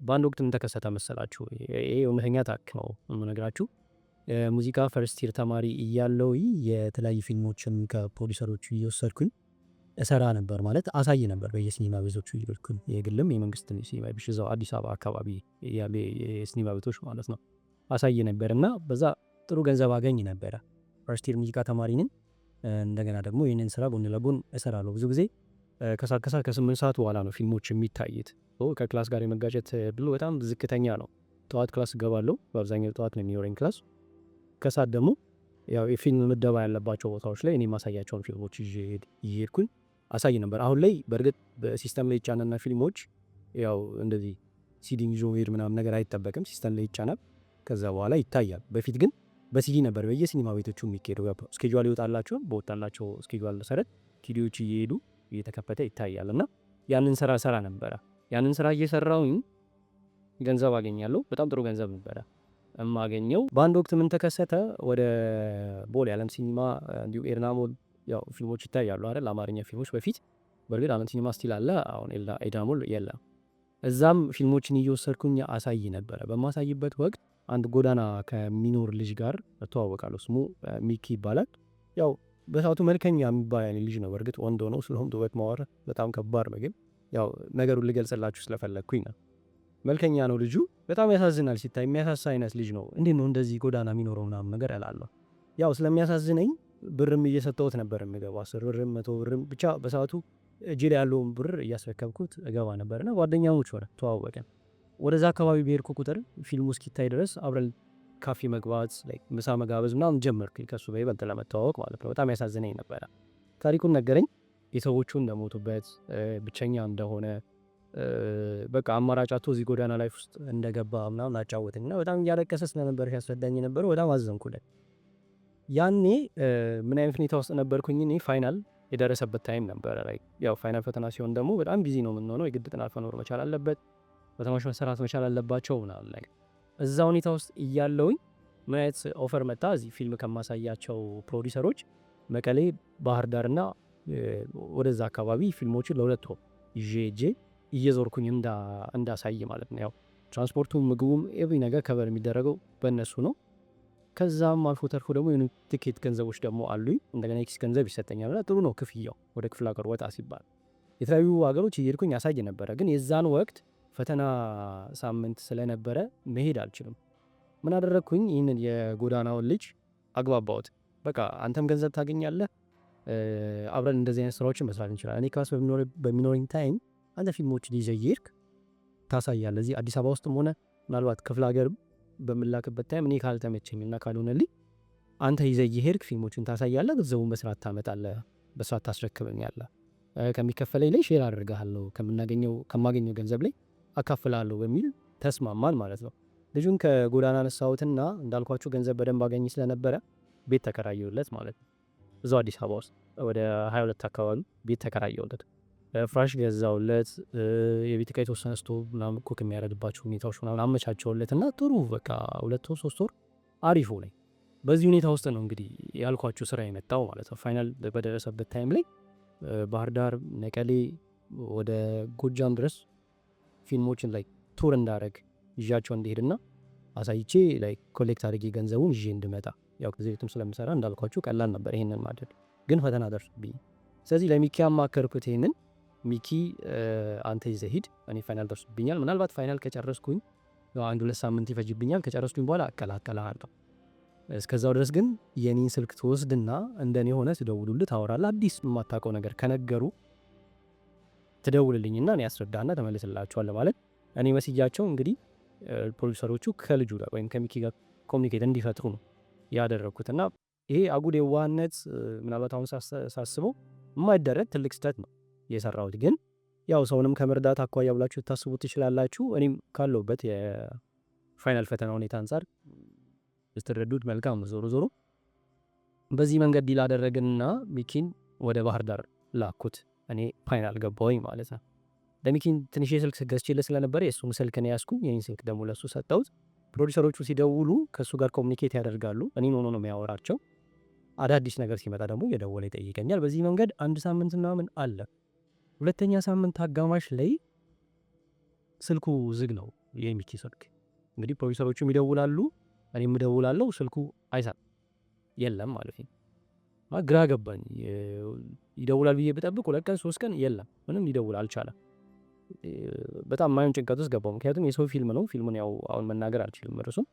በአንድ ወቅት ምን ተከሰተ መሰላችሁ? ይሄ እውነተኛ ታሪክ ነው የምነግራችሁ። ሙዚቃ ፈርስት ይር ተማሪ እያለሁኝ የተለያዩ ፊልሞችን ከፕሮዲውሰሮቹ እየወሰድኩኝ እሰራ ነበር። ማለት አሳይ ነበር በየሲኒማ ቤቶቹ እየሄድኩኝ፣ የግልም የመንግስት ሲኒማ ቤቶች እዛው አዲስ አበባ አካባቢ ያሉ የሲኒማ ቤቶች ማለት ነው አሳይ ነበር እና በዛ ጥሩ ገንዘብ አገኝ ነበረ። ፈርስት ይር ሙዚቃ ተማሪ ነኝ። እንደገና ደግሞ ይህንን ስራ ጎን ለጎን እሰራለሁ። ብዙ ጊዜ ከሰዓት ከ8 ሰዓት በኋላ ነው ፊልሞች የሚታዩት። ከክላስ ጋር የመጋጨት ብሎ በጣም ዝቅተኛ ነው። ጠዋት ክላስ እገባለሁ፣ በአብዛኛው ጠዋት ነው የሚኖረኝ ክላስ። ከሰዓት ደግሞ ያው የፊልም ምደባ ያለባቸው ቦታዎች ላይ እኔ ማሳያቸውን ፊልሞች እየሄድኩኝ አሳይ ነበር። አሁን ላይ በእርግጥ በሲስተም ላይ ይጫናና ፊልሞች ያው እንደዚህ ሲዲ ይዞ ሄድ ምናምን ነገር አይጠበቅም። ሲስተም ላይ ይጫናል፣ ከዛ በኋላ ይታያል። በፊት ግን በሲዲ ነበር በየሲኒማ ቤቶቹ የሚካሄደው። ስኬጁል ይወጣላቸው፣ በወጣላቸው ስኬጁል መሰረት ቲዲዎች እየሄዱ እየተከፈተ ይታያል። እና ያንን ስራ ነበረ። ያንን ስራ እየሰራውኝ ገንዘብ አገኛለሁ። በጣም ጥሩ ገንዘብ ነበረ የማገኘው። በአንድ ወቅት ምን ተከሰተ? ወደ ቦሌ ዓለም ሲኒማ እንዲሁ ኤርናሞል ያው ፊልሞች ይታያሉ አይደል? አማርኛ ፊልሞች በፊት በእርግጥ ዓለም ሲኒማ ስቲል አለ፣ አሁን ኤርናሞል የለም። እዛም ፊልሞችን እየወሰድኩኝ አሳይ ነበረ። በማሳይበት ወቅት አንድ ጎዳና ከሚኖር ልጅ ጋር እተዋወቃለሁ። ስሙ ሚኪ ይባላል። ያው በሰዓቱ መልከኛ የሚባል ልጅ ነው። በእርግጥ ወንድ ሆኖ ስለሆነ ውበት ማወራ በጣም ከባድ ነው፣ ግን ያው ነገሩን ልገልጽላችሁ ስለፈለግኩኝ ነው። መልከኛ ነው ልጁ። በጣም ያሳዝናል ሲታይ፣ የሚያሳሳ አይነት ልጅ ነው። እንዴት ነው እንደዚህ ጎዳና የሚኖረው ምናምን ነገር እላለሁ። ያው ስለሚያሳዝነኝ ብርም እየሰጠሁት ነበር የሚገባ 10 ብርም 100 ብርም ብቻ በሰዓቱ እጅ ላይ ያለውን ብር እያስረከብኩት እገባ ነበርና ጓደኛሞች ሆነ፣ ተዋወቀን። ወደዛ አካባቢ በሄድኩ ቁጥር ፊልሙ እስኪታይ ድረስ አብረን ካፌ መግባት፣ ምሳ መጋበዝ ምናምን ጀመርኩኝ፣ ከሱ በይበልጥ ለመተዋወቅ ማለት ነው። በጣም ያሳዝነኝ ነበረ። ታሪኩን ነገረኝ። ቤተሰቦቹ እንደሞቱበት፣ ብቸኛ እንደሆነ፣ በቃ አማራጭ አጥቶ እዚህ ጎዳና ላይፍ ውስጥ እንደገባ ምናምን አጫወተኝ እና በጣም እያለቀሰ ስለነበር ሲያስረዳኝ የነበረው በጣም አዘንኩለት። ያኔ ምን አይነት ሁኔታ ውስጥ ነበርኩኝ? እኔ ፋይናል የደረሰበት ታይም ነበረ። ያው ፋይናል ፈተና ሲሆን ደግሞ በጣም ቢዚ ነው የምንሆነው። የግድ ጥናት መኖር መቻል አለበት፣ ፈተናዎች መሰራት መቻል አለባቸው ምናምን ነገር። እዛ ሁኔታ ውስጥ እያለውኝ ምን አይነት ኦፈር መጣ? እዚህ ፊልም ከማሳያቸው ፕሮዲውሰሮች መቀሌ፣ ባህር ዳርና ወደዛ አካባቢ ፊልሞችን ለሁለት ወር ይዤ ሄጄ እየዞርኩኝ እንዳሳይ ማለት ነው። ያው ትራንስፖርቱም ምግቡም ኤቭሪ ነገር ከበር የሚደረገው በእነሱ ነው። ከዛም አልፎ ተርፎ ደግሞ የሆኑ ቲኬት ገንዘቦች ደግሞ አሉኝ። እንደገና የኪስ ገንዘብ ይሰጠኛል። ጥሩ ነው ክፍያው። ወደ ክፍለ ሀገር ወጣ ሲባል የተለያዩ ሀገሮች እየሄድኩኝ ያሳይ ነበረ። ግን የዛን ወቅት ፈተና ሳምንት ስለነበረ መሄድ አልችልም። ምን አደረግኩኝ? ይህንን የጎዳናውን ልጅ አግባባሁት። በቃ አንተም ገንዘብ ታገኛለህ፣ አብረን እንደዚህ አይነት ስራዎችን መስራት እንችላለን። እኔ ክላስ በሚኖረኝ ታይም አንተ ፊልሞችን ይዘህ እየሄድክ ታሳያለህ። እዚህ አዲስ አበባ ውስጥም ሆነ ምናልባት ክፍለ ሀገርም በምላክበት ታይም እኔ ካልተመቸኝና ካልሆነልኝ አንተ ይዘህ እየሄድክ ፊልሞችን ታሳያለህ፣ ገንዘቡን በስርዓት ታመጣለህ፣ በስርዓት ታስረክበኛለህ፣ ከሚከፈለኝ ላይ ሼር አደርግሃለሁ፣ ከማገኘው ገንዘብ ላይ አካፍላለሁ በሚል ተስማማን ማለት ነው። ልጁን ከጎዳና ነሳሁትና እንዳልኳችሁ ገንዘብ በደንብ አገኝ ስለነበረ ቤት ተከራየሁለት ማለት ነው። እዛው አዲስ አበባ ውስጥ ወደ 22 አካባቢ ቤት ተከራየሁለት። ፍራሽ ገዛውለት፣ የቤት ዕቃ የተወሰነ ስቶቭ ምናምን ኩክ የሚያደርግባቸው ሁኔታዎች ምናምን አመቻቸውለት እና ጥሩ በቃ 2 ወር 3 ወር አሪፍ ሆነኝ። በዚህ ሁኔታ ውስጥ ነው እንግዲህ ያልኳችሁ ስራ የመጣው ማለት ነው። ፋይናል በደረሰበት ታይም ላይ ባህር ዳር፣ መቀሌ፣ ወደ ጎጃም ድረስ ፊልሞችን ቱር እንዳረግ ይዣቸው እንዲሄድና አሳይቼ ኮሌክት አድርጌ ገንዘቡን ይዤ እንድመጣ። ያው ከዚህ ቤትም ስለምሰራ እንዳልኳችሁ ቀላል ነበር ይሄንን ማድረግ፣ ግን ፈተና ደርሶብኝ ስለዚህ ለሚኪ አማከርኩት። ይሄንን ሚኪ አንተ ይዘህ ሂድ፣ እኔ ፋይናል ደርሶብኛል፣ ምናልባት ፋይናል ከጨረስኩኝ 1-2 ሳምንት ይፈጅብኛል፣ ከጨረስኩኝ በኋላ አቀላቅልሃለሁ። እስከዛው ድረስ ግን የኔን ስልክ ትወስድና እንደኔ ሆነ ትደውሉልህ፣ ታወራለህ። አዲስ የማታውቀው ነገር ከነገሩ ትደውልልኝና እኔ ያስረዳና ተመልስላችኋለሁ ማለት እኔ መስያቸው እንግዲህ ፕሮዲውሰሮቹ ከልጁ ጋር ወይም ከሚኪ ጋር ኮሚኒኬት እንዲፈጥሩ ነው ያደረግኩትና ይሄ አጉል የዋህነት ምናልባት አሁን ሳስበው የማይደረግ ትልቅ ስህተት ነው የሰራሁት። ግን ያው ሰውንም ከመርዳት አኳያ ብላችሁ ታስቡት ትችላላችሁ። እኔም ካለሁበት የፋይናል ፈተና ሁኔታ አንጻር ስትረዱት መልካም ነው። ዞሮ በዚህ መንገድ ዲል አደረግንና ሚኪን ወደ ባህር ዳር ላኩት። እኔ ፋይናል ገባሁኝ ማለት ነው። ለሚኪን ትንሽ ስልክ ገዝቼለት ስለነበረ የእሱን ስልክ ነው ያዝኩኝ። ይህን ስልክ ደግሞ ለእሱ ሰጠሁት። ፕሮዲውሰሮቹ ሲደውሉ ከእሱ ጋር ኮሚኒኬት ያደርጋሉ። እኔን ሆኖ ነው የሚያወራቸው። አዳዲስ ነገር ሲመጣ ደግሞ እየደወለ ይጠይቀኛል። በዚህ መንገድ 1 ሳምንት ምናምን አለ። 2ኛ ሳምንት አጋማሽ ላይ ስልኩ ዝግ ነው። የሚኪ ስልክ። እንግዲህ ፕሮዲሰሮቹም ይደውላሉ፣ እኔም እደውላለሁ፣ ስልኩ አይሰራም፣ የለም ማለት ነው። ግራ ገባኝ። ይደውላል ብዬ ብጠብቅ 2 ቀን 3 ቀን የለም፣ ምንም ሊደውል አልቻለም። በጣም ማየውን ጭንቀት ውስጥ ገባው። ምክንያቱም የሰው ፊልም ነው። ፊልሙን ያው አሁን መናገር አልችልም እርሱም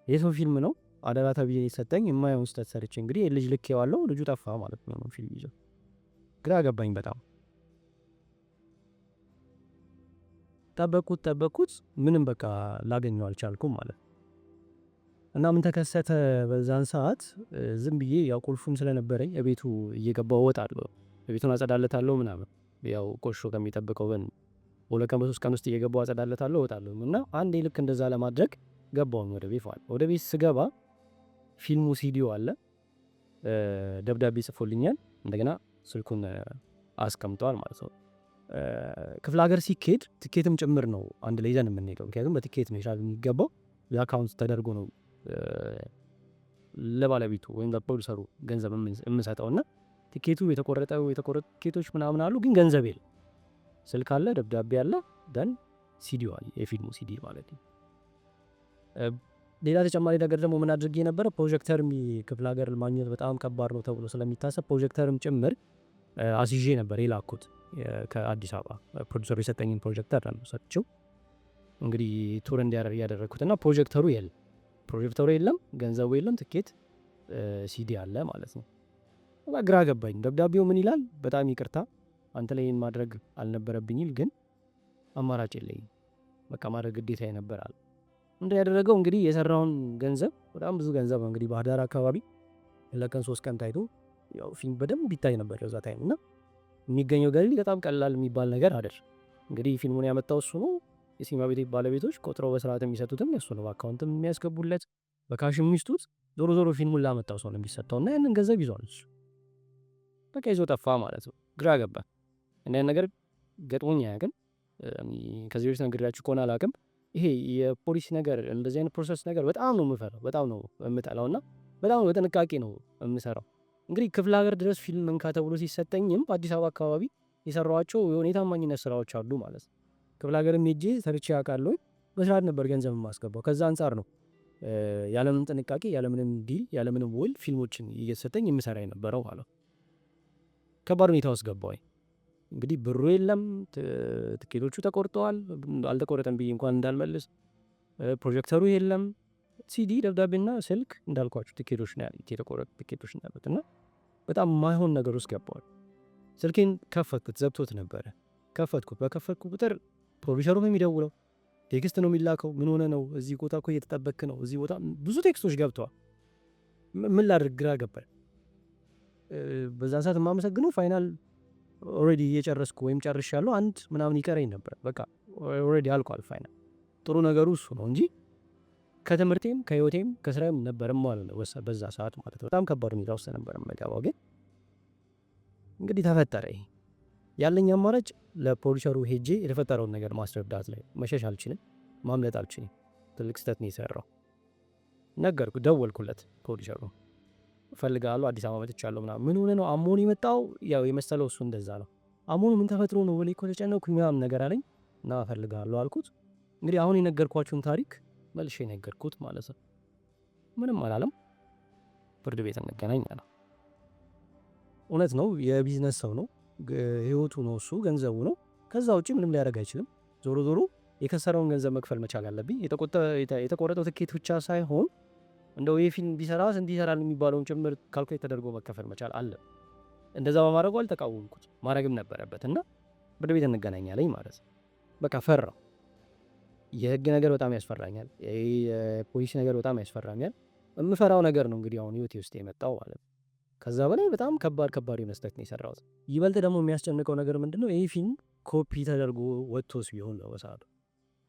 የሰው ፊልም ነው። አደራ ተብዬ ሰጠኝ። የማየውን ስህተት ሰርቼ እንግዲህ ልጅ ልኬዋለሁ፣ ልጁ ጠፋ ማለት ነው ፊልም ይዞ። ግራ ገባኝ በጣም። ጠበቅኩት ምንም በቃ ላገኘው አልቻልኩም ማለት ነው። እና ምን ተከሰተ በዛን ሰዓት? ዝም ብዬ ያው ቁልፉም ስለነበረኝ እቤቱ እየገባው እወጣለሁ፣ ቤቱን አጸዳለታለሁ ምናምን፣ ያው ቆሾ ከሚጠብቀው በን 2 ቀን በ3 ቀን ውስጥ እየገባው አጸዳለታለሁ እወጣለሁ። እና አንዴ ልክ እንደዛ ለማድረግ ገባሁኝ ወደ ቤት ማለት። ወደ ቤት ስገባ ፊልሙ ሲዲዮ አለ፣ ደብዳቤ ጽፎልኛል፣ እንደገና ስልኩን አስቀምጧል ማለት ነው። ክፍለ ሀገር ሲኬድ ትኬትም ጭምር ነው አንድ ላይ ይዘን የምንሄደው። ምክንያቱም በትኬት መሻል የሚገባው የአካውንት ተደርጎ ነው ለባለቤቱ ወይም ለፕሮዲሰሩ ገንዘብ የምንሰጠው። እና ትኬቱ የተቆረጡ ትኬቶች ምናምን አሉ፣ ግን ገንዘብ የለም። ስልክ አለ፣ ደብዳቤ አለ፣ ደን ሲዲዮ አለ፣ የፊልሙ ሲዲ ማለት ነው። ሌላ ተጨማሪ ነገር ደግሞ ምን አድርጌ ነበረ? ፕሮጀክተርም ክፍለ ሀገር ማግኘት በጣም ከባድ ነው ተብሎ ስለሚታሰብ ፕሮጀክተርም ጭምር አስይዤ ነበር የላኩት ከአዲስ አበባ። ፕሮዲሰሩ የሰጠኝን ፕሮጀክተር ነው ሰጥቼው እንግዲህ ቱር እንዲያደርግ ያደረግኩት። እና ፕሮጀክተሩ የለም፣ ገንዘቡ የለም፣ ትኬት ሲዲ አለ ማለት ነው። ግራ ገባኝ። ደብዳቤው ምን ይላል? በጣም ይቅርታ አንተ ላይ ማድረግ አልነበረብኝም፣ ግን አማራጭ የለኝም፣ በቃ ማድረግ ግዴታ ይነበራል። እንደ ያደረገው እንግዲህ የሰራውን ገንዘብ በጣም ብዙ ገንዘብ ነው እንግዲህ ባህር ዳር አካባቢ ለቀን 3 ቀን ታይቶ ያው ፊልም በደንብ ይታይ ነበር የዛ ታይም። እና የሚገኘው ገቢ በጣም ቀላል የሚባል ነገር አይደል። እንግዲህ ፊልሙን ያመጣው እሱ ነው። የሲኒማ ቤት ባለቤቶች ቆጥረው በስርዓት የሚሰጡትም እሱ ነው። በአካውንትም የሚያስገቡለት፣ በካሽ የሚስጡት፣ ዞሮ ፊልሙን ላመጣው ሰው ነው የሚሰጠው። እና ያንን ገንዘብ ይዟል እሱ። በቃ ይዞ ጠፋ ማለት ነው። ግራ ገባ። እንዲያን ነገር ገጥሞኝ አያውቅም። ከዚህ በፊት ነግሬያችሁ ከሆነ አላውቅም። ይሄ የፖሊስ ነገር እንደዚህ አይነት ፕሮሰስ ነገር በጣም ነው የምፈራው፣ በጣም ነው የምጠላው። እና በጣም በጥንቃቄ ነው የምሰራው። እንግዲህ ክፍለ ሀገር ድረስ ፊልም እንካ ተብሎ ሲሰጠኝም በአዲስ አበባ አካባቢ የሰራኋቸው የሆነ የታማኝነት ስራዎች አሉ ማለት ነው። ክፍለ ሀገርም ሄጄ ሰርቼ አውቃለሁ። በስርዓት ነበር ገንዘብ የማስገባው። ከዛ አንጻር ነው ያለምንም ጥንቃቄ፣ ያለምንም ዲል፣ ያለምንም ውል ፊልሞችን እየተሰጠኝ የምሰራ የነበረው ማለት ነው። ከባድ ሁኔታ ውስጥ ገባሁኝ። እንግዲህ ብሩ የለም፣ ትኬቶቹ ተቆርጠዋል። አልተቆረጠም ብዬ እንኳን እንዳልመልስ ፕሮጀክተሩ የለም፣ ሲዲ፣ ደብዳቤና ስልክ እንዳልኳችሁ ትኬቶች ነው ያሉት፣ የተቆረጡ ትኬቶች ነው ያሉት። እና በጣም ማይሆን ነገር ውስጥ ገባሁኝ። ስልኬን ከፈትኩት፣ ዘግቶት ነበረ። በከፈትኩ ቁጥር ፕሮዲሰሩ ነው የሚደውለው፣ ቴክስት ነው የሚላከው። ምን ሆነ ነው? እዚህ ቦታ እኮ እየተጠበክ ነው፣ እዚህ ቦታ ብዙ ቴክስቶች ገብተዋል። ምን ላድርግ? ግራ ገባኝ። በዛን ሰዓት የማመሰግነው ፋይናል ኦልሬዲ እየጨረስኩ ወይም ጨርሻለሁ፣ አንድ ምናምን ይቀረኝ ነበር። በቃ ኦልሬዲ አልቋል ፋይናል። ጥሩ ነገሩ እሱ ነው እንጂ ከትምህርቴም ከህይወቴም ከስራም ነበርም ማለት ነው በዛ ሰዓት ማለት ነው። በጣም ከባድ ሁኔታ ውስጥ ነበር የምገባው። ግን እንግዲህ ተፈጠረ። ይሄ ያለኝ አማራጭ ለፕሮዲሰሩ ሄጄ የተፈጠረውን ነገር ማስረዳት ላይ። መሸሽ አልችልም፣ ማምለጥ አልችልም። ትልቅ ስህተት ነው የሰራው። ነገርኩ፣ ደወልኩለት ፕሮዲሰሩ እፈልጋለሁ፣ አዲስ አበባ መጥቻለሁ ምናምን። ምን ሆነ ነው አሞን የመጣው? ያው የመሰለው እሱ እንደዛ ነው። አሞኑ ምን ተፈጥሮ ነው? ወሌ እኮ ተጨነኩኝ ምናምን ነገር አለኝ። እና እፈልጋለሁ አልኩት። እንግዲህ አሁን የነገርኳችሁን ታሪክ መልሼ ነገርኩት ማለት ነው። ምንም አላለም። ፍርድ ቤት እንገናኝ አለ። እውነት ነው፣ የቢዝነስ ሰው ነው፣ ህይወቱ ነው እሱ፣ ገንዘቡ ነው። ከዛ ውጭ ምንም ሊያደርግ አይችልም። ዞሮ የከሰረውን ገንዘብ መክፈል መቻል አለብኝ። የተቆረጠው ትኬት ብቻ ሳይሆን እንደው የፊልም ቢሰራ ስንት ይሰራል የሚባለውን ጭምር ካልኩሌት ተደርጎ መከፈል መቻል አለ። እንደዛ በማድረጉ አልተቃወምኩት፣ ማድረግም ነበረበት። እና ፍርድ ቤት እንገናኛለኝ ማለት ነው። በቃ ፈራው። የህግ ነገር በጣም ያስፈራኛል። የፖሊስ ነገር በጣም ያስፈራኛል። የምፈራው ነገር ነው እንግዲህ አሁን ህይወቴ ውስጥ የመጣው ማለት ነው። ከዛ በላይ በጣም ከባድ የሆነ ስህተት ነው የሰራሁት። ይበልጥ ደግሞ የሚያስጨንቀው ነገር ምንድነው? ይህ ፊልም ኮፒ ተደርጎ ወጥቶስ ቢሆን ነው በሰዓቱ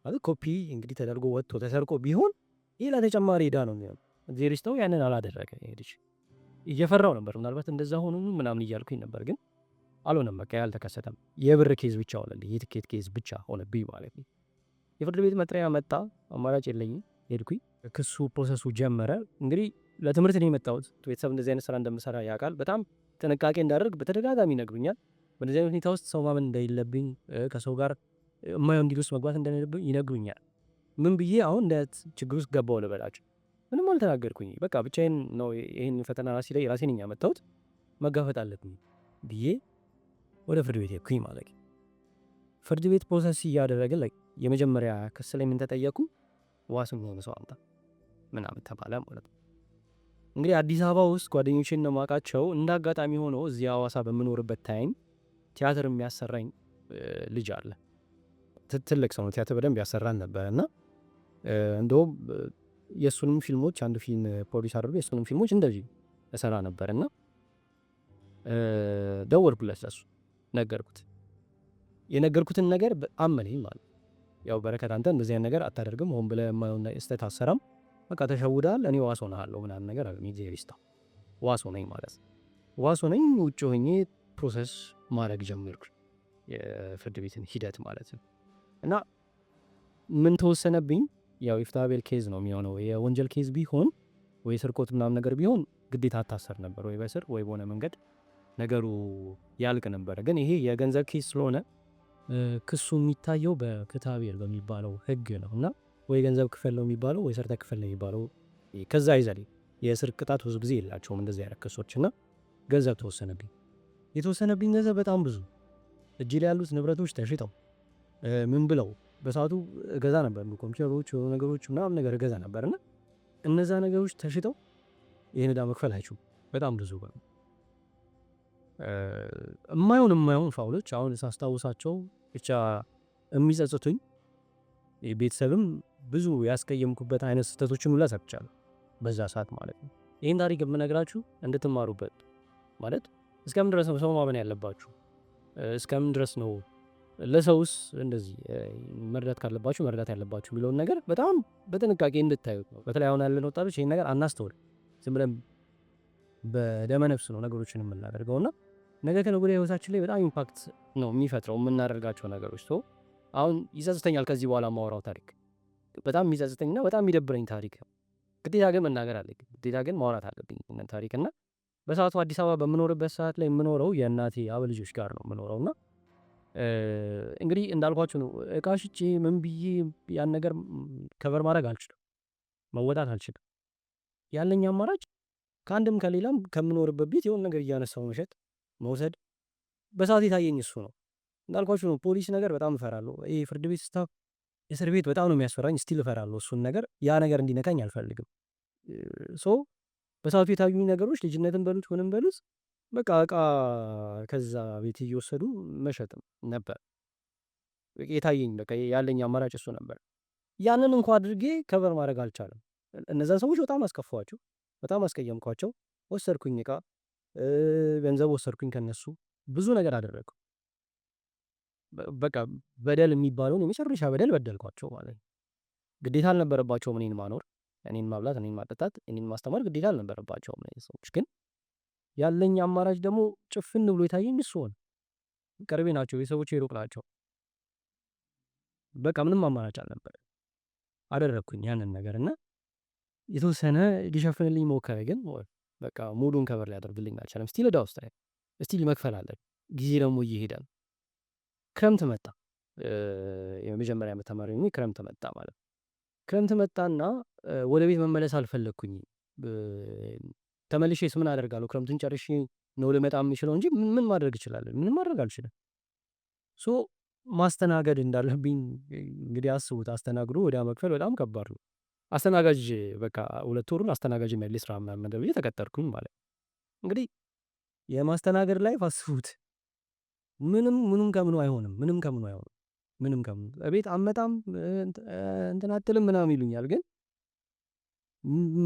ማለት ኮፒ እንግዲህ ተደርጎ ወጥቶ ተሰርቆ ቢሆን ሌላ ተጨማሪ ዕዳ ነው የሚሆነው። ዜሪስ ነው ያንን አላደረገ። ሄድሽ እየፈራው ነበር። ምናልባት እንደዛ ሆኖ ምናምን እያልኩኝ ነበር፣ ግን አልሆነም። በቃ ያልተከሰተም። የብር ኬዝ ብቻ ሆነልኝ፣ የትኬት ኬዝ ብቻ ሆነብኝ ማለት ነው። የፍርድ ቤት መጥሪያ መጣ። አማራጭ የለኝም፣ ሄድኩኝ። ክሱ ፕሮሰሱ ጀመረ። እንግዲህ ለትምህርት ነው የመጣሁት። ቤተሰብ እንደዚህ አይነት ስራ እንደምሰራ ያውቃል። በጣም ጥንቃቄ እንዳደርግ በተደጋጋሚ ይነግሩኛል። በእንደዚህ አይነት ሁኔታ ውስጥ ሰው ማመን እንደሌለብኝ፣ ከሰው ጋር የማየውን ዲል ውስጥ መግባት እንደሌለብኝ ይነግሩኛል። ምን ብዬ አሁን እንደ ችግር ውስጥ ገባሁ ልበላችሁ? ምንም አልተናገርኩኝ። በቃ ብቻዬን ነው ይሄን ፈተና ራሴ ነኝ ያመጣሁት፣ መጋፈጥ አለብኝ ብዬ ወደ ፍርድ ቤት ሄድኩኝ ማለት ነው። ፍርድ ቤት ፕሮሰስ እያደረገ ላይ የመጀመሪያ ክስ ላይ ምን ተጠየቁ? ዋስ የሚሆን ሰው አምጣ ምናምን ተባለ ማለት ነው። እንግዲህ አዲስ አበባ ውስጥ ጓደኞቼን ነው የማውቃቸው። እንደ አጋጣሚ ሆኖ እዚህ ሐዋሳ በምኖርበት ታይም ቲያትር የሚያሰራኝ ልጅ አለ። ትልቅ ሰው ነው፣ ቲያትር በደንብ ያሰራን ነበር እና እንደውም የእሱንም ፊልሞች አንድ ፊልም ፕሮዲስ አድርጎ የእሱንም ፊልሞች እንደዚህ እሰራ ነበር እና ደወልኩለት ለሱ ነገርኩት። የነገርኩትን ነገር አመነኝ ማለት ያው በረከት አንተ እንደዚህ አይነት ነገር አታደርግም፣ ሆን ብለህ የማይሆን ስህተት አትሰራም፣ በቃ ተሸውዳል፣ እኔ ዋስ ሆነሃለሁ ምናምን ነገር አለ። እግዚአብሔር ይስጠው ዋስ ሆነኝ ማለት ዋስ ሆነኝ። ውጭ ሆኜ ፕሮሰስ ማድረግ ጀመርኩ የፍርድ ቤትን ሂደት ማለት ነው። እና ምን ተወሰነብኝ? ያው የፍትሐብሔር ኬዝ ነው የሚሆነው። የወንጀል ኬዝ ቢሆን ወይ ስርቆት ምናምን ነገር ቢሆን ግዴታ አታሰር ነበር፣ ወይ በስር ወይ በሆነ መንገድ ነገሩ ያልቅ ነበረ። ግን ይሄ የገንዘብ ኬዝ ስለሆነ ክሱ የሚታየው በፍትሐብሔር በሚባለው ህግ ነው እና ወይ ገንዘብ ክፈል ነው የሚባለው ወይ ሰርተ ክፈል ነው የሚባለው። ከዛ ይዘል የእስር ቅጣት ብዙ ጊዜ የላቸውም እንደዚህ አይነት ክሶች። እና ገንዘብ ተወሰነብኝ። የተወሰነብኝ ገንዘብ በጣም ብዙ፣ እጅ ላይ ያሉት ንብረቶች ተሽጠው ምን ብለው በሰዓቱ እገዛ ነበር፣ ኮምፒውተሮች ነገሮች ምናምን ነገር እገዛ ነበር እና እነዛ ነገሮች ተሽጠው ይህን ዕዳ መክፈል አይችሉም። በጣም ብዙ የማይሆን ፋውሎች አሁን ሳስታውሳቸው ብቻ የሚጸጽቱኝ፣ ቤተሰብም ብዙ ያስቀየምኩበት አይነት ስህተቶችን ሁላ ሰርቻለሁ በዛ ሰዓት ማለት ነው። ይህን ታሪክ የምነግራችሁ እንድትማሩበት ማለት እስከምን ድረስ ነው ሰው ማመን ያለባችሁ፣ እስከምን ድረስ ነው ለሰውስ እንደዚህ መርዳት ካለባችሁ መርዳት ያለባችሁ የሚለውን ነገር በጣም በጥንቃቄ እንድታዩት ነው። በተለይ አሁን ያለን ወጣቶች ይህን ነገር አናስተውል፣ ዝም ብለን በደመ ነፍስ ነው ነገሮችን የምናደርገውና ነገ ከነገ ወዲያ ህይወታችን ላይ በጣም ኢምፓክት ነው የሚፈጥረው የምናደርጋቸው ነገሮች። አሁን ይጸጽተኛል ከዚህ በኋላ ማወራው ታሪክ በጣም የሚጸጽተኝና በጣም የሚደብረኝ ታሪክ ነው። ግዴታ ግን መናገር አለብኝ፣ ግዴታ ግን ማውራት አለብኝ ይህንን ታሪክ እና በሰዓቱ አዲስ አበባ በምኖርበት ሰዓት ላይ የምኖረው የእናቴ አበልጆች ጋር ነው የምኖረውና እንግዲህ እንዳልኳችሁ ነው እቃ ሽጬ ምን ብዬ ያን ነገር ከበር ማድረግ አልችልም፣ መወጣት አልችልም። ያለኝ አማራጭ ከአንድም ከሌላም ከምኖርበት ቤት የሆነ ነገር እያነሳው መሸጥ መውሰድ። በሰዓት የታየኝ እሱ ነው። እንዳልኳችሁ ነው ፖሊስ ነገር በጣም እፈራለሁ። ይሄ ፍርድ ቤት ስታፍ እስር ቤት በጣም ነው የሚያስፈራኝ። ስቲል እፈራለሁ እሱን ነገር። ያ ነገር እንዲነካኝ አልፈልግም። ሶ በሰዓቱ የታዩኝ ነገሮች ልጅነትን በሉት ምንም በሉት በቃ እቃ ከዛ ቤት እየወሰዱ መሸጥም ነበር የታየኝ። በቃ ያለኝ አማራጭ እሱ ነበር። ያንን እንኳ አድርጌ ከበር ማድረግ አልቻለም። እነዛን ሰዎች በጣም አስከፋዋቸው፣ በጣም አስቀየምኳቸው። ወሰድኩኝ እቃ፣ ገንዘብ ወሰድኩኝ ከነሱ፣ ብዙ ነገር አደረግኩ። በቃ በደል የሚባለውን የመጨረሻ በደል በደልኳቸው ማለት ነው። ግዴታ አልነበረባቸውም እኔን ማኖር፣ እኔን ማብላት፣ እኔን ማጠጣት፣ እኔን ማስተማር ግዴታ አልነበረባቸውም ሰዎች። ግን ያለኝ አማራጭ ደግሞ ጭፍን ብሎ የታየኝ እሱ ሆነ። ቅርቤ ናቸው ቤተሰቦቼ፣ ሩቅ ናቸው። በቃ ምንም አማራጭ አልነበረ። አደረግኩኝ ያንን ነገር እና የተወሰነ ሊሸፍንልኝ ሞከረ። ግን በቃ ሙሉን ከበር ሊያደርግልኝ አልቻለም። ስቲል ዕዳ ውስጥ ስቲል መክፈል አለ። ጊዜ ደግሞ እየሄደ ነው። ክረምት መጣ። የመጀመሪያ ዓመት ተማሪ ሆኜ ክረምት መጣ ማለት ነው። ክረምት መጣና ወደ ቤት መመለስ አልፈለግኩኝ። ተመልሼስ ምን አደርጋለሁ? ክረምቱን ጨርሼ ነው ልመጣ የምችለው እንጂ ምን ማድረግ እችላለሁ? ምንም ማድረግ አልችልም። ሶ ማስተናገድ እንዳለብኝ እንግዲህ አስቡት። አስተናግዶ ወዲያ መክፈል በጣም ከባድ ነው። አስተናጋጅ በቃ 2 ወሩን አስተናጋጅ የሚያል ስራ ምናምን ብዬ ተቀጠርኩኝ ማለት እንግዲህ የማስተናገድ ላይ አስቡት። ምንም ከምኑ አይሆንም። ምንም ከምኑ እቤት አመጣም እንትን አትልም ምናምን ይሉኛል። ግን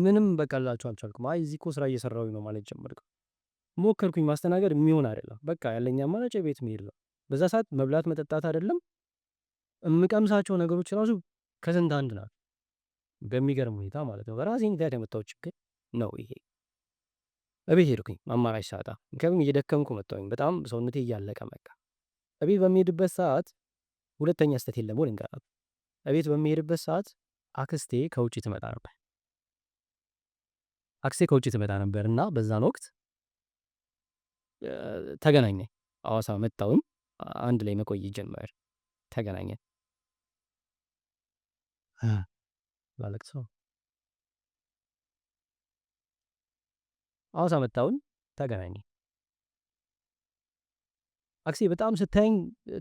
ምንም በቃ ላችሁ አልቻልኩም። አይ እዚህ እኮ ስራ እየሰራሁኝ ነው ማለት ጀመርኩ። ሞከርኩኝ። ማስተናገድ የሚሆን አይደለም። በቃ ያለኝ አማራጭ ቤት መሄድ ነው። በዛ ሰዓት መብላት መጠጣት አይደለም የምቀምሳቸው ነገሮች ራሱ ከስንት አንድ ናት። በሚገርም ሁኔታ ማለት ነው። በራሴ ምክንያት የመጣው ችግር ነው ይሄ። እቤት ሄድኩኝ አማራጭ ሳጣ። ምክንያቱም እየደከምኩ መጣሁኝ። በጣም ሰውነቴ እያለቀ መጣ። እቤት በሚሄድበት ሰዓት ሁለተኛ ስህተት የለም ወይ እንጋራ። እቤት በሚሄድበት ሰዓት አክስቴ ከውጭ ትመጣ ነበር እና በዛን ወቅት ተገናኘን። ሐዋሳ መጣሁኝ። አንድ ላይ መቆየት ጀመር። ተገናኘን። ላለቅሰው ሐዋሳ መጣሁኝ፣ ተገናኘን። አክስቴ በጣም ስታየኝ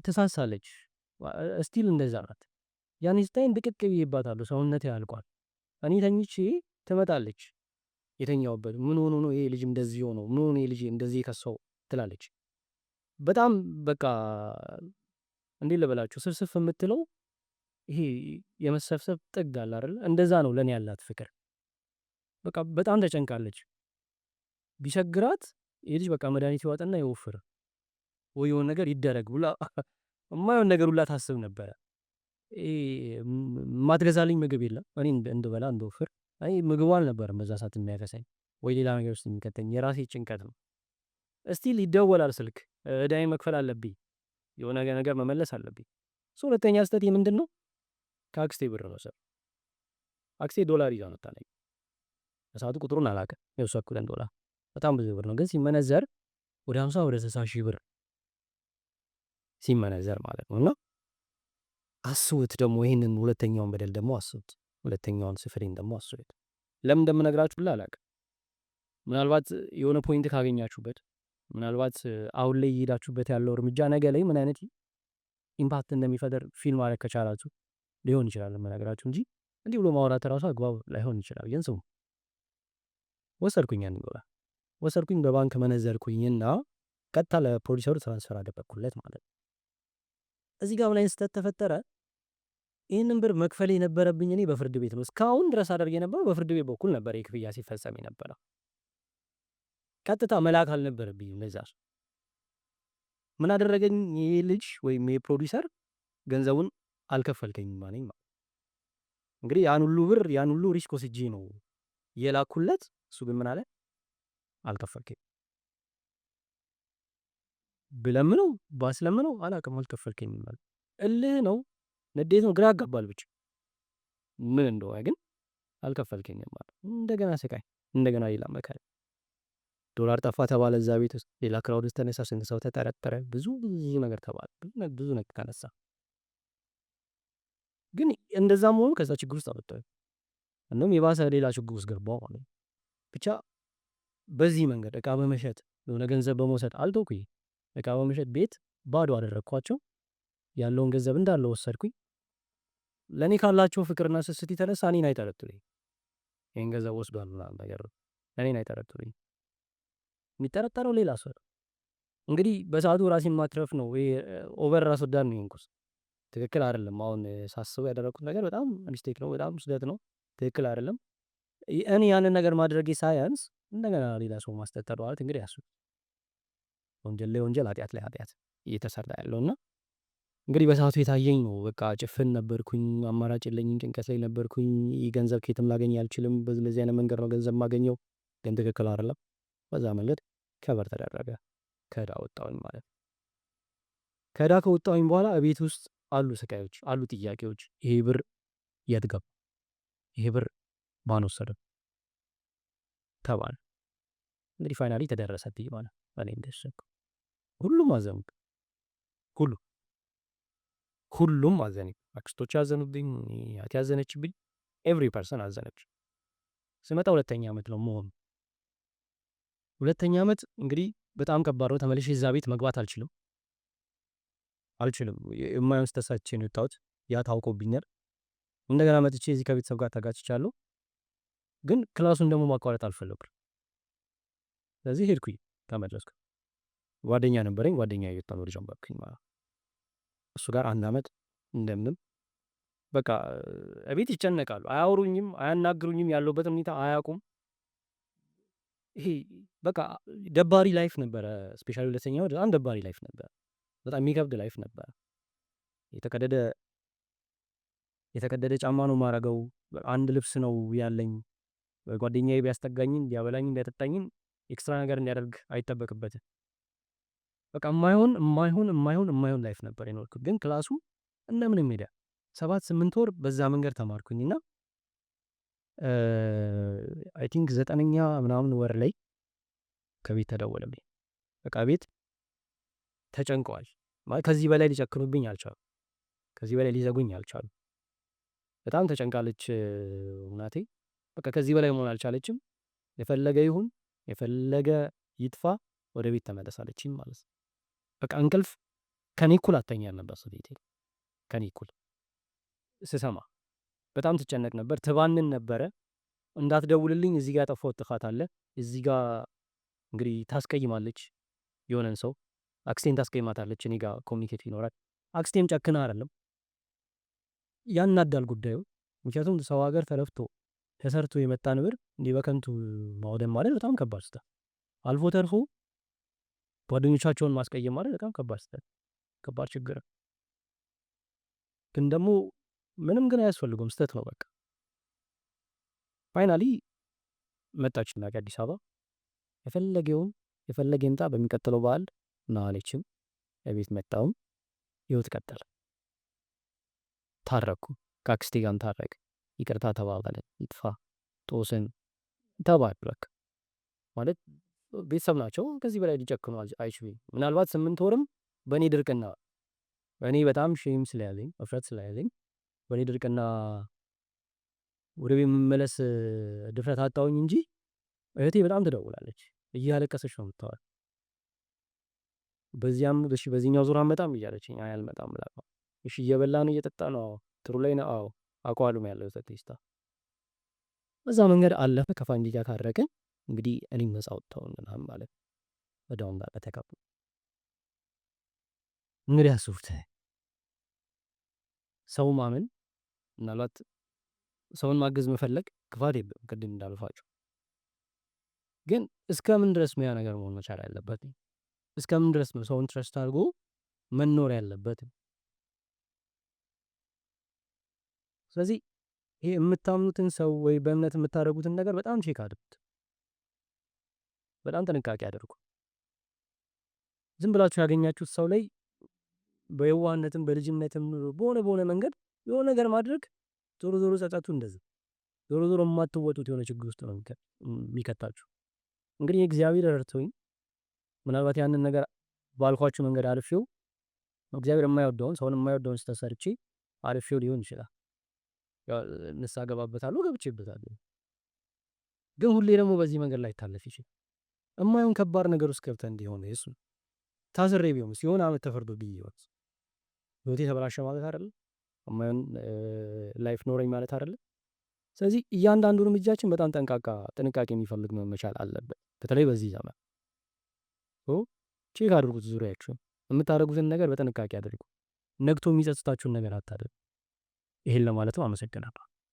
ትሳሳለች። ስቲል እንደዛ ናት። ያኔ ስታየኝ ብቅቅ ብዬባታለሁ፣ ሰውነቴ አልቋል። እኔ ተኝቼ ትመጣለች የተኛውበት። ምን ሆኖ ነው ይሄ ልጅ እንደዚህ ሆነው? ምን ሆኖ ይሄ ልጅ እንደዚህ ከሰው ትላለች። በጣም በቃ እንዴት ልበላችሁ፣ ስፍስፍ የምትለው ይሄ የመሰፍሰፍ ጥግ አለ አይደል? እንደዛ ነው ለኔ ያላት ፍቅር። በቃ በጣም ተጨንቃለች። ቢቸግራት ይሄ ልጅ በቃ መድኃኒት ይዋጥና ይወፍር ወይ የሆነ ነገር ይደረግ ብላ የማይሆን ነገር ሁላ ታስብ ነበረ። ማትገዛልኝ ምግብ የለም እኔ እንድበላ እንድወፍር። ምግቡ አልነበረም በዛ ሰዓት የሚያከሳኝ ወይ ሌላ ነገር ውስጥ የሚከተኝ፣ የራሴ ጭንቀት ነው። እስቲል ይደወላል ስልክ፣ እዳዬን መክፈል አለብኝ፣ የሆነ ነገር መመለስ አለብኝ። ሁለተኛ ስህተቴ ምንድን ነው? ከአክስቴ ብር መውሰድ። አክስቴ ዶላር ይዛ መጣለች። በሰዓቱ ቁጥሩን አላውቅም፣ የወሰድኩትን ዶላር በጣም ብዙ ብር ነው፣ ግን ሲመነዘር ወደ 50 ወደ 60 ሺህ ብር ሲመነዘር ማለት ነው። እና አስቡት ደግሞ ይህንን ሁለተኛውን በደል ደግሞ አስቡት፣ ሁለተኛውን ስፍሬን ደግሞ አስቡት። ለምን እንደምነግራችሁ ሁላ አላውቅም። ምናልባት የሆነ ፖይንት ካገኛችሁበት፣ ምናልባት አሁን ላይ እየሄዳችሁበት ያለው እርምጃ ነገ ላይ ምን አይነት ኢምፓክት እንደሚፈጠር ፊልም ማድረግ ከቻላችሁ ሊሆን ይችላል የምነግራችሁ እንጂ እንዲህ ብሎ ማውራት ራሱ አግባብ ላይሆን ይችላል። ግን ስሙ፣ ወሰድኩኝ፣ ያን ዶላር ወሰድኩኝ፣ በባንክ መነዘርኩኝና ቀጥታ ለፕሮዲሰሩ ትራንስፈር አደረግኩለት ማለት ነው። እዚህ ጋር ምን አይነት ስህተት ተፈጠረ? ይህንን ብር መክፈል የነበረብኝ እኔ በፍርድ ቤት ነው። እስካሁን ድረስ አደርግ የነበረው በፍርድ ቤት በኩል ነበር የክፍያ ሲፈጸም የነበረው። ቀጥታ መላክ አልነበረብኝም። ለዛ ምን አደረገኝ ይሄ ልጅ ወይም ይሄ ፕሮዲሰር? ገንዘቡን አልከፈልከኝም ማለኝ። እንግዲህ ያን ሁሉ ብር ያን ሁሉ ሪስክ ወስጄ ነው የላኩለት። እሱ ግን ምን አለ? አልከፈልከኝም። ብለምነው ባስለምነው አላውቅም፣ አልከፈልከኝም ማለት እልህ ነው፣ ንዴት ነው፣ ግራ ያጋባል። ብቻ ምን እንደሆነ ግን አልከፈልከኝም ማለት። እንደገና ስቃይ፣ እንደገና ሌላ መከራ። ዶላር ጠፋ ተባለ እዛ ቤት ውስጥ፣ ሌላ ክራውድ ውስጥ ተነሳ፣ ስንት ሰው ተጠረጠረ፣ ብዙ ነገር ተባለ፣ ብዙ ነገር ተነሳ። ግን እንደዛም ሆኖ ከዛ ችግር ውስጥ አወጣኝ። እንደውም የባሰ ሌላ ችግር ውስጥ ገባው ማለት ነው። ብቻ በዚህ መንገድ እቃ በመሸጥ የሆነ ገንዘብ በመውሰድ አልተውኩኝ። እቃ በመሸጥ ቤት ባዶ አደረግኳቸው። ያለውን ገንዘብ እንዳለ ወሰድኩኝ። ለእኔ ካላቸው ፍቅርና ስስት የተነሳ እኔን አይጠረጥሩኝ። ይህን ገንዘብ ወስዷል ምናምን ነገር እኔን አይጠረጥሩኝ። የሚጠረጠረው ሌላ ሰው ነው። እንግዲህ በሰዓቱ ራሴን ማትረፍ ነው። ኦቨር ራስ ወዳድ ነው ይንኩስ። ትክክል አይደለም። አሁን ሳስበው ያደረግኩት ነገር በጣም ሚስቴክ ነው፣ በጣም ስህተት ነው፣ ትክክል አይደለም። እኔ ያንን ነገር ማድረጌ ሳያንስ እንደገና ሌላ ሰው ማስጠጠር ማለት እንግዲህ ያሱ ወንጀል ላይ ወንጀል፣ ኃጢአት ላይ ኃጢአት እየተሰራ ያለውና እንግዲህ በሰዓቱ የታየኝ ነው። በቃ ጭፍን ነበርኩኝ፣ አማራጭ የለኝም፣ ጭንቀት ላይ ነበርኩኝ። ገንዘብ ከየትም ላገኝ አልችልም፣ በዚህ አይነት መንገድ ነው ገንዘብ ማገኘው፣ ግን ትክክል አይደለም። በዛ መንገድ ከበር ተደረገ፣ ከዕዳ ወጣሁኝ ማለት ነው። ከዕዳ ከወጣሁኝ በኋላ ቤት ውስጥ አሉ ስቃዮች፣ አሉ ጥያቄዎች። ይሄ ብር የት ገባ? ይሄ ብር ማን ወሰደው ተባለ። እንግዲህ ፋይናሊ ተደረሰብኝ ማለት እኔ እንደሰብኩ ሁሉም አዘኑ፣ ሁሉም አዘኑ። አክስቶች አዘኑብኝ፣ አያቴ ያዘነችብኝ፣ ኤቭሪ ፐርሰን አዘነች። ስመጣ ሁለተኛ ዓመት ነው መሆኑ። ሁለተኛ ዓመት እንግዲህ በጣም ከባድ ነው። ተመልሼ እዛ ቤት መግባት አልችልም። የማይሆን ስተሳቼ ነው የወጣሁት። ያ ታውቆብኛል። እንደገና መጥቼ እዚህ ከቤተሰብ ጋር ተጋጭቻለሁ። ግን ክላሱን ደግሞ ማቋረጥ አልፈለኩም። ስለዚህ ሄድኩኝ፣ ተመለስኩ። ጓደኛ ነበረኝ፣ ጓደኛ እየተኖር ጀመርኩኝ ማለት እሱ ጋር 1 ዓመት እንደምንም በቃ እቤት ይጨነቃሉ። አያወሩኝም፣ አያናግሩኝም፣ ያለሁበትን ሁኔታ አያውቁም። ይሄ በቃ ደባሪ ላይፍ ነበረ። ስፔሻሊ ሁለተኛው በጣም ደባሪ ላይፍ ነበረ። በጣም የሚከብድ ላይፍ ነበረ። የተቀደደ ጫማ ነው ማረገው። አንድ ልብስ ነው ያለኝ። ጓደኛዬ ቢያስጠጋኝም ቢያበላኝም ቢያጠጣኝም ኤክስትራ ነገር እንዲያደርግ አይጠበቅበትም። በቃ የማይሆን ላይፍ ነበር የኖርኩት። ግን ክላሱ እንደምንም ሄደ። 7-8 ወር በዛ መንገድ ተማርኩኝና አይ ቲንክ 9ኛ ምናምን ወር ላይ ከቤት ተደወለልኝ። በቃ ቤት ተጨንቀዋል። ከዚህ በላይ ሊጨክኑብኝ አልቻሉ። ከዚህ በላይ ሊዘጉኝ አልቻሉ። በጣም ተጨንቃለች እናቴ። በቃ ከዚህ በላይ መሆን አልቻለችም። የፈለገ ይሁን የፈለገ ይጥፋ ወደ ቤት ተመለሳለችኝ ማለት ነው። በቃ እንቅልፍ ከኔ እኩል አተኛም ነበር ቤቴ ከኔ እኩል ስሰማ በጣም ትጨነቅ ነበር፣ ትባንን ነበረ። እንዳትደውልልኝ እዚህ ጋር ያጠፋሁት ጥፋት አለ፣ እዚህ ጋር እንግዲህ ታስቀይማለች የሆነን ሰው፣ አክስቴን ታስቀይማታለች፣ እኔ ጋር ኮሚኒኬት ይኖራል። አክስቴም ጨክና አይደለም፣ ያናዳል ጉዳዩ። ምክንያቱም ሰው ሀገር ተለፍቶ ተሰርቶ የመጣን ብር እንዲህ በከንቱ ማውደም ማለት በጣም ከባድ ስህተት፣ አልፎ ተርፎ ጓደኞቻቸውን ማስቀየም ማለት በጣም ከባድ ስህተት፣ ከባድ ችግር። ግን ደግሞ ምንም ግን አያስፈልገውም፣ ስህተት ነው በቃ። ፋይናሊ መጣች እና አዲስ አበባ የፈለገ ይምጣ በሚቀጥለው በዓል ና አለችም። የቤት መጣውም ህይወት ቀጠለ። ታረኩ፣ ከአክስቴ ጋርም ታረቅ፣ ይቅርታ ተባባለን፣ ይጥፋ ጦስን ተባል። በቃ ማለት ቤተሰብ ናቸው፣ ከዚህ በላይ ሊጨክኑ አይችሉም። ምናልባት 8 ወርም በእኔ ድርቅና በእኔ በጣም ሼም ስለያዘኝ እፍረት ስለያዘኝ በእኔ ድርቅና ወደ ቤት የምመለስ ድፍረት አጣሁኝ እንጂ እህቴ በጣም ትደውላለች፣ እያለቀሰች ነው የምታወራው። በዚያም በዚህኛው ዙር አልመጣም እያለችኝ፣ አይ አልመጣም እላለሁ። እሺ እየበላ ነው እየጠጣ ነው፣ ጥሩ ላይ ነው፣ አዎ አውቀዋለሁ ያለው ቴስታ። በዛ መንገድ አለፈ፣ ከፋንጂ ጋር ታረቅን። እንግዲህ እኔም ነፃ ወጥተውን ምናምን ማለት ወዲያውኑ ጋር ተካፉ። እንግዲህ አስቡት፣ ሰው ማመን ምናልባት ሰውን ማገዝ መፈለግ ክፋት የለም፣ ቅድም እንዳልፋቸው። ግን እስከምን ድረስ ነው ያ ነገር መሆን መቻል ያለበት? እስከምን ድረስ ነው ሰውን ትረስት አድርጎ መኖር ያለበት? ስለዚህ ይሄ የምታምኑትን ሰው ወይ በእምነት የምታደርጉትን ነገር በጣም ቼክ አድርጉት፣ በጣም ጥንቃቄ አድርጉ። ዝም ብላችሁ ያገኛችሁት ሰው ላይ በየዋህነትም በልጅነትም በሆነ መንገድ የሆነ ነገር ማድረግ ዞሮ ጸጸቱ እንደዚህ ዞሮ የማትወጡት የሆነ ችግር ውስጥ ነው የሚከታችሁ። እንግዲህ እግዚአብሔር ረድቶኝ ምናልባት ያንን ነገር ባልኳችሁ መንገድ አልፌው እግዚአብሔር የማይወደውን ሰውን የማይወደውን ስተሰርቼ አልፌው ሊሆን ይችላል። ያው ንስሐ ገባበታለሁ፣ ገብቼበታለሁ። ግን ሁሌ ደግሞ በዚህ መንገድ ላይ ታለፍ ይችላል። እማይሆን ከባድ ነገር ውስጥ ገብተህ እንዲሆን እሱ ታስሬ ቢሆን ሲሆን አመት ተፈርዶብኝ ይሆን ህይወቴ ተበላሸ ማለት አይደለም። እማይሆን ላይፍ ኖረኝ ማለት አይደለም። ስለዚህ እያንዳንዱ እርምጃችን በጣም ጥንቃቄ የሚፈልግ መቻል አለበት። በተለይ በዚህ ዘመን ቼክ አድርጉት፣ ዙሪያችሁን የምታደርጉትን ነገር በጥንቃቄ አድርጉ። ነግቶ የሚጸጽታችሁን ነገር አታድርጉ። ይሄን ለማለትም አመሰግናለሁ።